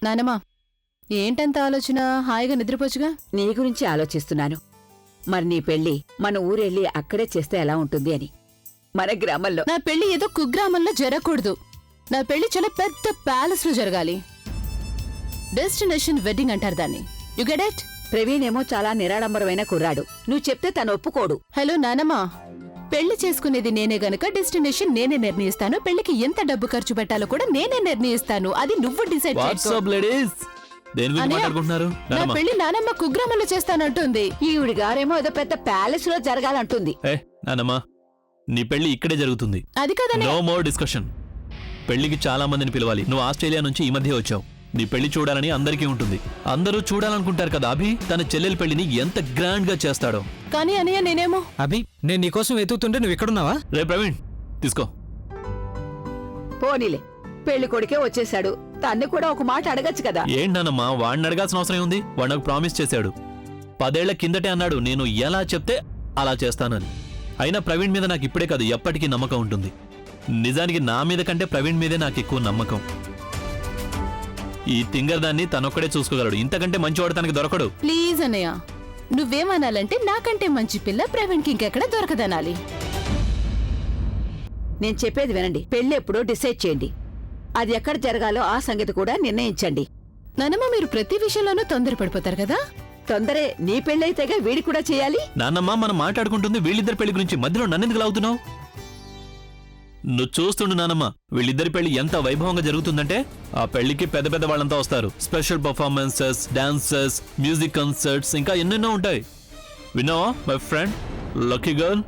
నానమ్మా, ఏంటంత ఆలోచన? హాయిగా నిద్రపోచుగా. నీ గురించి ఆలోచిస్తున్నాను. మరి నీ పెళ్లి మన ఊరెళ్ళి అక్కడే చేస్తే ఎలా ఉంటుంది అని. మన గ్రామంలో. నా పెళ్లి ఏదో కుగ్రామంలో జరగకూడదు. నా పెళ్లి చాలా పెద్ద ప్యాలెస్ లో జరగాలి. డెస్టినేషన్ వెడ్డింగ్ అంటారు దాన్ని. You get it? ప్రవీణ్ ఏమో చాలా నిరాడంబరమైన కుర్రాడు. నువ్వు చెప్తే తను ఒప్పుకోడు. హలో నానమ్మా, పెళ్లి చేసుకునేది నేనే గనక డెస్టినేషన్ నేనే నిర్ణయిస్తాను. పెళ్లికి ఎంత డబ్బు ఖర్చు పెట్టాలో కూడా నేనే నిర్ణయిస్తాను. అది నువ్వు డిసైడ్ చేసుకో. నా పెళ్లి నానమ్మ కుగ్రామంలో చేస్తానంటుంది. ఈవిడి గారేమో ఏదో పెద్ద ప్యాలెస్ లో జరగాలంటుంది. నానమ్మా, నీ పెళ్లి ఇక్కడే జరుగుతుంది. అది కదనే. No more discussion. పెళ్లికి చాలా మందిని పిలవాలి. నువ్వు ఆస్ట్రేలియా నుంచి ఈ మధ్య వచ్చావు. నీ పెళ్లి చూడాలని అందరికీ ఉంటుంది. అందరూ చూడాలనుకుంటారు కదా. అభి తన చెల్లెలి పెళ్లిని ఎంత గ్రాండ్ గా చేస్తాడో. కానీ అన్నయ్య నేనేమో. అభి, నేను నీకోసం వెతుకుతుంటే నువ్వు ఇక్కడున్నావా? రే ప్రవీణ్, తీసుకో. పోనీలే, పెళ్లి కొడుకే వచ్చేశాడు. తన్ని కూడా ఒక మాట అడగచ్చు కదా. ఏంటన్నమ్మా, వాడిని అడగాల్సిన అవసరం ఉంది. వాడు నాకు ప్రామిస్ చేశాడు. 10 ఏళ్ల కిందటే అన్నాడు, నేను ఎలా చెప్తే అలా చేస్తానని. అయినా ప్రవీణ్ మీద నాకు ఇప్పుడే కాదు, ఎప్పటికీ నమ్మకం ఉంటుంది. నిజానికి నా మీద కంటే ప్రవీణ్ మీదే నాకు ఎక్కువ నమ్మకం. ఈ తింగర్ దాన్ని తనొక్కడే చూసుకోగలడు. ఇంతకంటే మంచివాడు తనకి దొరకడు. ప్లీజ్ అన్నయ్య, నువ్వేమనాలంటే నాకంటే మంచి పిల్ల ప్రవీణ్కి ఇంకెక్కడ దొరకదనాలి. నేను చెప్పేది వినండి. పెళ్లి ఎప్పుడో డిసైడ్ చేయండి. అది ఎక్కడ జరగాలో ఆ సంగతి కూడా నిర్ణయించండి. నానమ్మ, మీరు ప్రతి విషయంలోనూ తొందరపడిపోతారు కదా. తొందరే నీ పెళ్ళైతేగా వీడి కూడా చేయాలి. నాన్నమ్మ, మనం మాట్లాడుకుంటుంది వీళ్ళిద్దరి పెళ్లి గురించి. మధ్యలో నన్నెందుకు లాగుతున్నావు? నువ్వు చూస్తుండు నానమ్మ, వీళ్ళిద్దరి పెళ్లి ఎంత వైభవంగా జరుగుతుందంటే ఆ పెళ్లికి పెద్ద పెద్ద వాళ్ళంతా వస్తారు. Special performances, dances, music concerts, ఇంకా ఎన్నెన్నో ఉంటాయి. విన్నావా మై ఫ్రెండ్ లక్కీ గర్ల్?